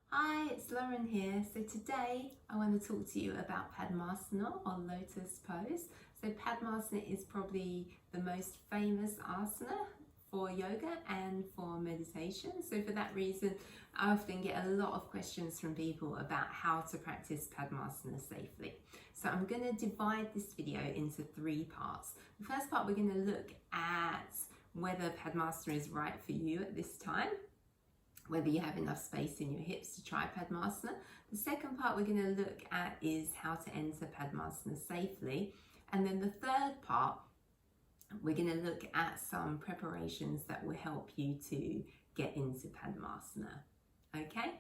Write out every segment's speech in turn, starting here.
Hi, it's Lauren here. So today I want to talk to you about Padmasana or Lotus pose. So Padmasana is probably the most famous asana for yoga and for meditation. So for that reason, I often get a lot of questions from people about how to practice Padmasana safely. So I'm going to divide this video into 3 parts. The first part, we're going to look at whether Padmasana is right for you at this time, whether you have enough space in your hips to try Padmasana. The second part we're going to look at is how to enter Padmasana safely. And then the third part, we're going to look at some preparations that will help you to get into Padmasana. Okay?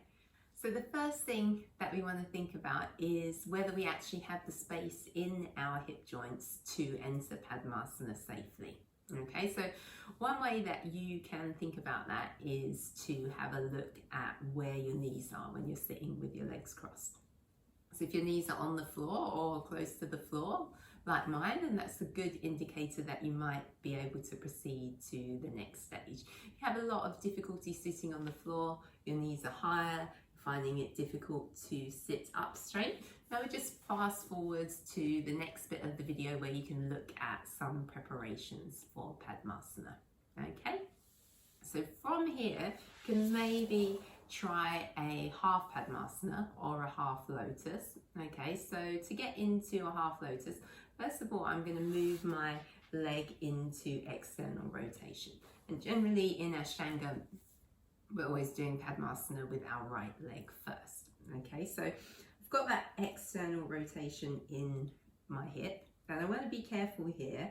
So the first thing that we want to think about is whether we actually have the space in our hip joints to enter Padmasana safely. Okay, so one way that you can think about that is to have a look at where your knees are when you're sitting with your legs crossed. So if your knees are on the floor or close to the floor, like mine, then that's a good indicator that you might be able to proceed to the next stage. You have a lot of difficulty sitting on the floor, your knees are higher, finding it difficult to sit up straight. Now we just fast forward to the next bit of the video where you can look at some preparations for Padmasana. Okay, so from here you can maybe try a half Padmasana or a half Lotus. Okay, so to get into a half Lotus, first of all I'm going to move my leg into external rotation, and generally in Ashtanga we're always doing Padmasana with our right leg first. Okay, so I've got that external rotation in my hip, and I want to be careful here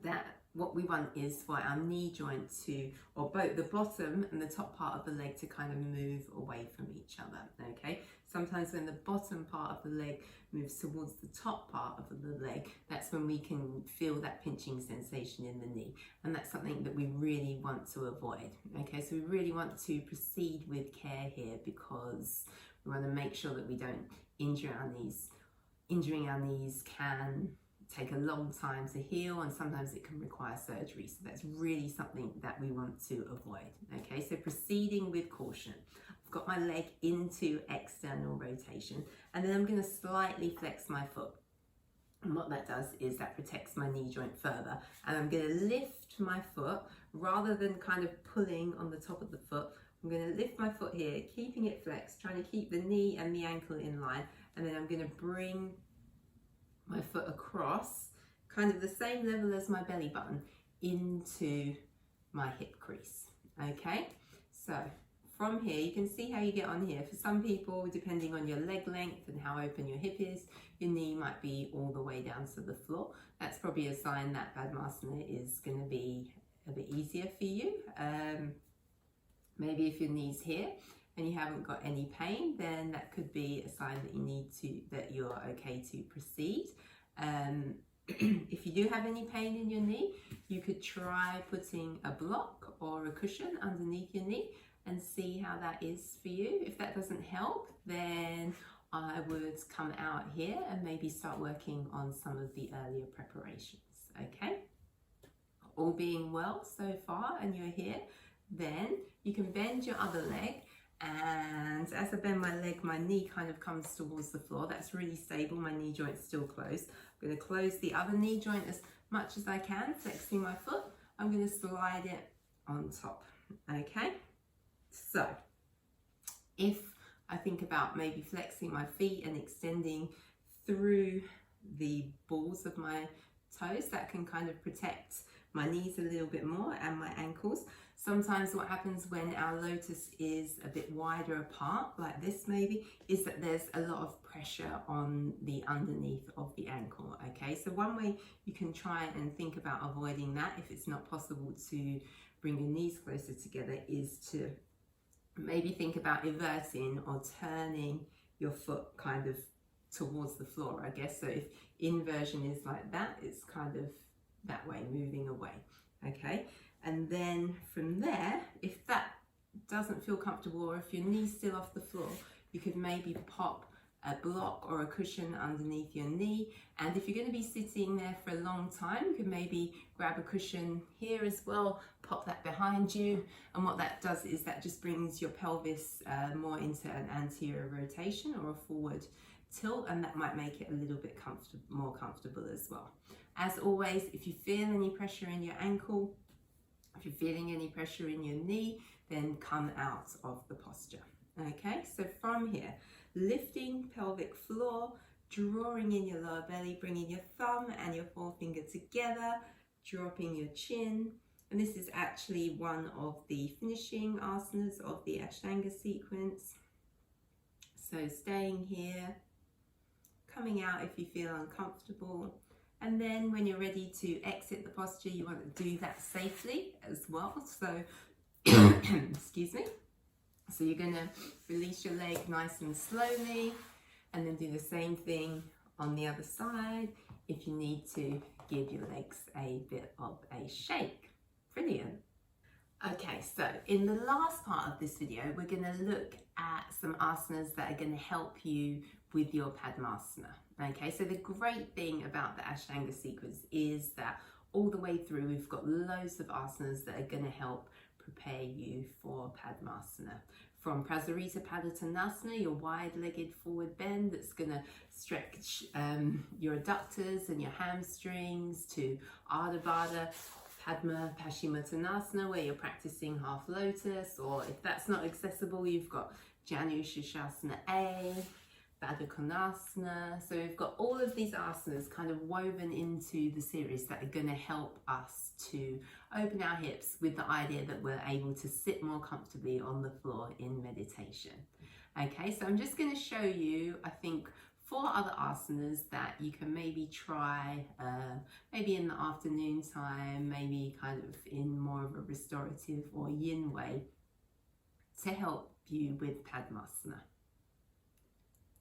that what we want is for our knee joint to, or both the bottom and the top part of the leg to kind of move away from each other. Okay, sometimes when the bottom part of the leg moves towards the top part of the leg, that's when we can feel that pinching sensation in the knee, and that's something that we really want to avoid. Okay, so we really want to proceed with care here because we want to make sure that we don't injure our knees. Injuring our knees can take a long time to heal, and sometimes it can require surgery, so that's really something that we want to avoid. Okay, so proceeding with caution. I've got my leg into external rotation, and then I'm going to slightly flex my foot, and what that does is that protects my knee joint further, and I'm going to lift my foot rather than kind of pulling on the top of the foot. I'm going to lift my foot here, keeping it flexed, trying to keep the knee and the ankle in line, and then I'm going to bring my foot across, kind of the same level as my belly button, into my hip crease. Okay, so from here you can see how you get on here. For some people, depending on your leg length and how open your hip is, your knee might be all the way down to the floor. That's probably a sign that Padmasana is going to be a bit easier for you. Maybe if your knee's here and you haven't got any pain, then that could be a sign that you're okay to proceed. If you do have any pain in your knee, you could try putting a block or a cushion underneath your knee and see how that is for you. If that doesn't help, then I would come out here and maybe start working on some of the earlier preparations. Okay, all being well so far and you're here, then you can bend your other leg, and as I bend my leg, my knee kind of comes towards the floor. That's really stable, my knee joint's still closed. I'm going to close the other knee joint as much as I can, flexing my foot. I'm going to slide it on top. Okay, so if I think about maybe flexing my feet and extending through the balls of my toes, that can kind of protect my knees a little bit more and my ankles. Sometimes what happens when our lotus is a bit wider apart, like this maybe, is that there's a lot of pressure on the underneath of the ankle. Okay, so one way you can try and think about avoiding that, if it's not possible to bring your knees closer together, is to maybe think about everting or turning your foot kind of towards the floor, I guess. So if inversion is like that, it's kind of that way, moving away. Okay, and then from there, if that doesn't feel comfortable, or if your knee's still off the floor, you could maybe pop a block or a cushion underneath your knee. And if you're going to be sitting there for a long time, you can maybe grab a cushion here as well, pop that behind you. And what that does is that just brings your pelvis more into an anterior rotation or a forward tilt, and that might make it a little bit more comfortable as well. As always, if you feel any pressure in your ankle, if you're feeling any pressure in your knee, then come out of the posture. Okay, so from here, lifting pelvic floor, drawing in your lower belly, bringing your thumb and your forefinger together, dropping your chin. And this is actually one of the finishing asanas of the Ashtanga sequence. So staying here, coming out if you feel uncomfortable. And then when you're ready to exit the posture, you want to do that safely as well. So, excuse me. So you're going to release your leg nice and slowly, and then do the same thing on the other side if you need to give your legs a bit of a shake. Brilliant. Okay, so in the last part of this video, we're going to look at some asanas that are going to help you with your Padmasana. Okay, so the great thing about the Ashtanga sequence is that all the way through we've got loads of asanas that are going to help prepare you for Padmasana. From Padmasana, your wide-legged forward bend that's going to stretch your adductors and your hamstrings, to Ardha Baddha Padma Paschimottanasana, where you're practicing half lotus, or if that's not accessible, you've got Janu Shirshasana A, Baddha Konasana. So we've got all of these asanas kind of woven into the series that are going to help us to open our hips with the idea that we're able to sit more comfortably on the floor in meditation. Okay, so I'm just going to show you, I think, 4 other asanas that you can maybe try, maybe in the afternoon time, maybe kind of in more of a restorative or yin way, to help you with Padmasana.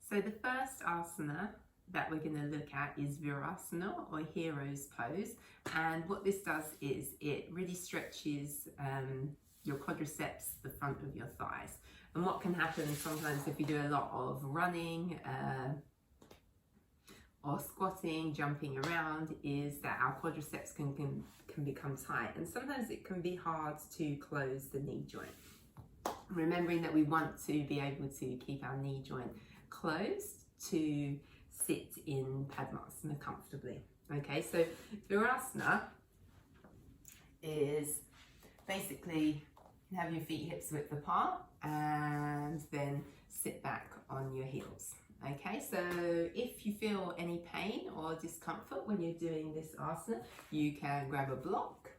So the first asana that we're going to look at is Virasana, or hero's pose. And what this does is it really stretches your quadriceps, the front of your thighs. And what can happen sometimes if you do a lot of running or squatting, jumping around, is that our quadriceps can become tight. And sometimes it can be hard to close the knee joint. Remembering that we want to be able to keep our knee joint closed to sit in Padmasana comfortably. Okay, so Virasana is basically have your feet hips width apart and then sit back on your heels. Okay, so if you feel any pain or discomfort when you're doing this asana, you can grab a block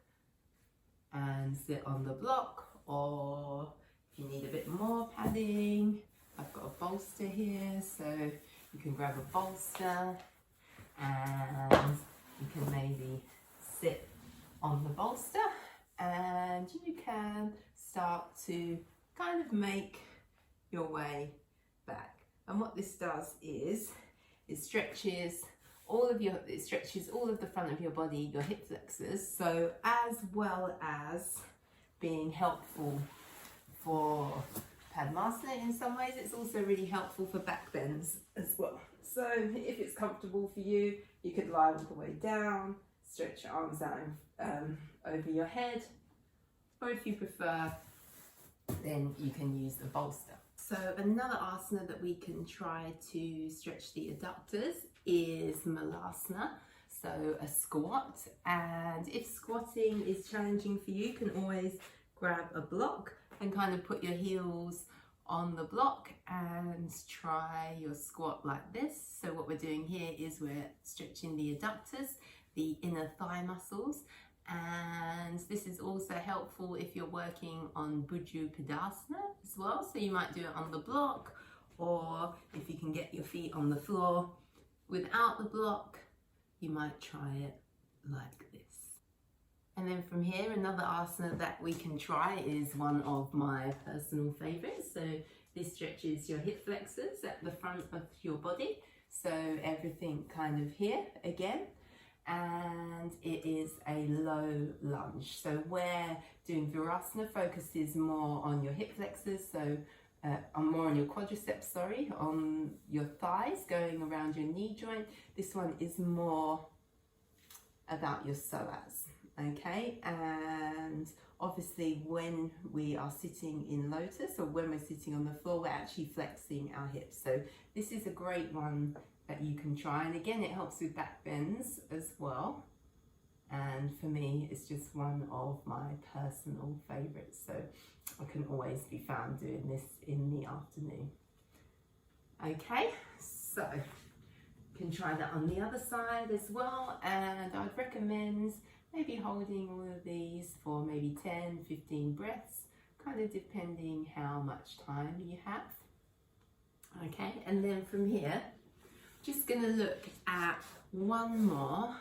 and sit on the block, or if you need a bit more padding, I've got a bolster here, so you can grab a bolster and you can maybe sit on the bolster, and you can start to kind of make your way back. And what this does is it stretches all of the front of your body, your hip flexors, so as well as being helpful for Padmasana in some ways, it's also really helpful for back bends as well. So if it's comfortable for you, you could lie all the way down, stretch your arms out over your head, or if you prefer, then you can use a bolster. So another asana that we can try to stretch the adductors is Malasana, so a squat. And if squatting is challenging for you, you can always grab a block and kind of put your heels on the block and try your squat like this. So what we're doing here is we're stretching the adductors, the inner thigh muscles, and this is also helpful if you're working on Buju Padasana as well. So you might do it on the block, or if you can get your feet on the floor without the block, you might try it like this. And then from here, another asana that we can try is one of my personal favorites. So this stretches your hip flexors at the front of your body. So everything kind of here again. And it is a low lunge. So where doing Virasana focuses more on your hip flexors, so more on your quadriceps, sorry, on your thighs, going around your knee joint. This one is more about your psoas, okay? And obviously when we are sitting in lotus, or when we're sitting on the floor, we're actually flexing our hips. So this is a great one that you can try. And again, it helps with back bends as well. And for me, it's just one of my personal favorites. So I can always be found doing this in the afternoon. Okay, so you can try that on the other side as well. And I'd recommend maybe holding all of these for maybe 10, 15 breaths, kind of depending how much time you have. Okay, and then from here, just gonna look at one more.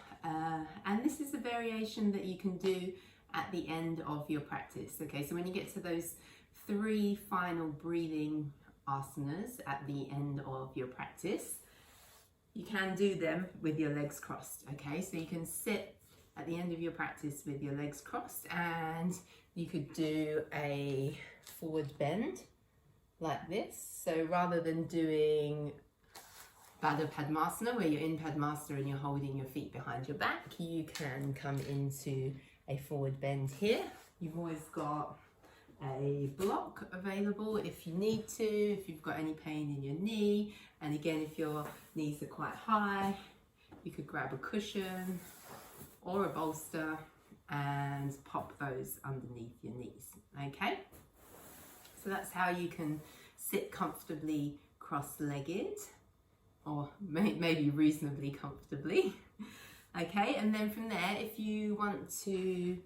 And this is a variation that you can do at the end of your practice. Okay, so when you get to those 3 final breathing asanas at the end of your practice, you can do them with your legs crossed. Okay, so you can sit at the end of your practice with your legs crossed, and you could do a forward bend like this. So rather than doing Padmasana, where you're in Padmasana and you're holding your feet behind your back, you can come into a forward bend here. You've always got a block available if you need to, if you've got any pain in your knee. And again, if your knees are quite high, you could grab a cushion or a bolster and pop those underneath your knees. Okay, so that's how you can sit comfortably cross-legged, or maybe reasonably comfortably. Okay, and then from there, if you want to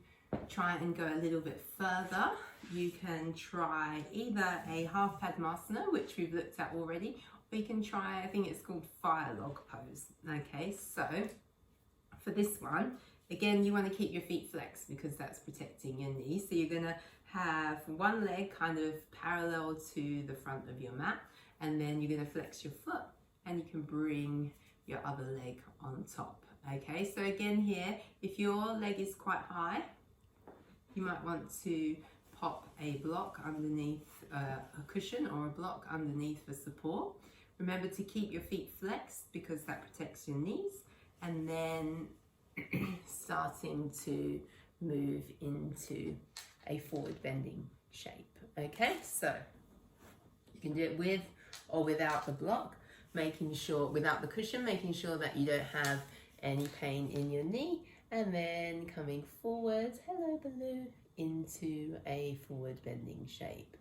try and go a little bit further, you can try either a half Padmasana, which we've looked at already, or you can try, I think it's called fire log pose. Okay, so for this one, again, you want to keep your feet flexed because that's protecting your knees. So you're going to have one leg kind of parallel to the front of your mat, and then you're going to flex your foot, and you can bring your other leg on top. Okay, so again here, if your leg is quite high, you might want to pop a block underneath a cushion or a block underneath for support. Remember to keep your feet flexed because that protects your knees, and then starting to move into a forward bending shape. Okay, so you can do it with or without the block, making sure, without the cushion, making sure that you don't have any pain in your knee, and then coming forward, hello Baloo, into a forward bending shape.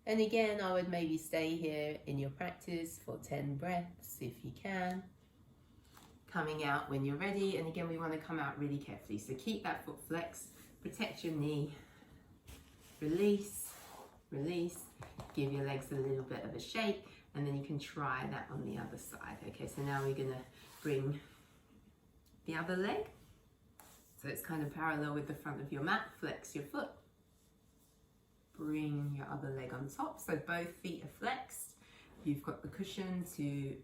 And again, I would maybe stay here in your practice for 10 breaths if you can. Coming out when you're ready, and again, we want to come out really carefully. So keep that foot flexed, protect your knee, release, release, give your legs a little bit of a shake, and then you can try that on the other side. Okay, so now we're gonna bring the other leg, so it's kind of parallel with the front of your mat. Flex your foot, bring your other leg on top, so both feet are flexed. You've got the cushion to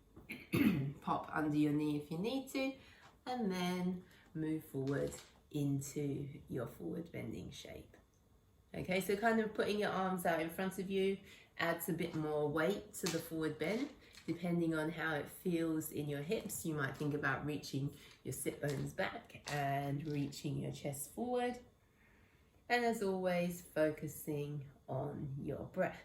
pop under your knee if you need to, and then move forward into your forward bending shape. Okay, so kind of putting your arms out in front of you adds a bit more weight to the forward bend. Depending on how it feels in your hips, you might think about reaching your sit bones back and reaching your chest forward. And as always, focusing on your breath.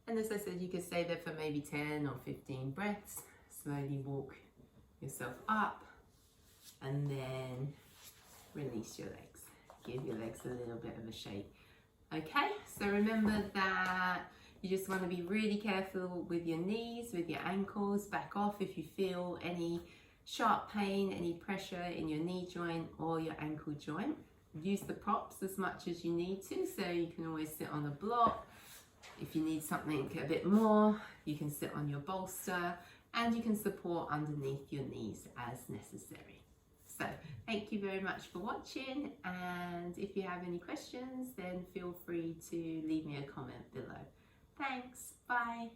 And as I said, you could stay there for maybe 10 or 15 breaths. Slowly walk yourself up and then release your legs. Give your legs a little bit of a shake. Okay, so remember that you just want to be really careful with your knees, with your ankles. Back off if you feel any sharp pain, any pressure in your knee joint or your ankle joint. Use the props as much as you need to, so you can always sit on a block. If you need something a bit more, you can sit on your bolster, and you can support underneath your knees as necessary. So thank you very much for watching, and if you have any questions, then feel free to leave me a comment below. Thanks, bye.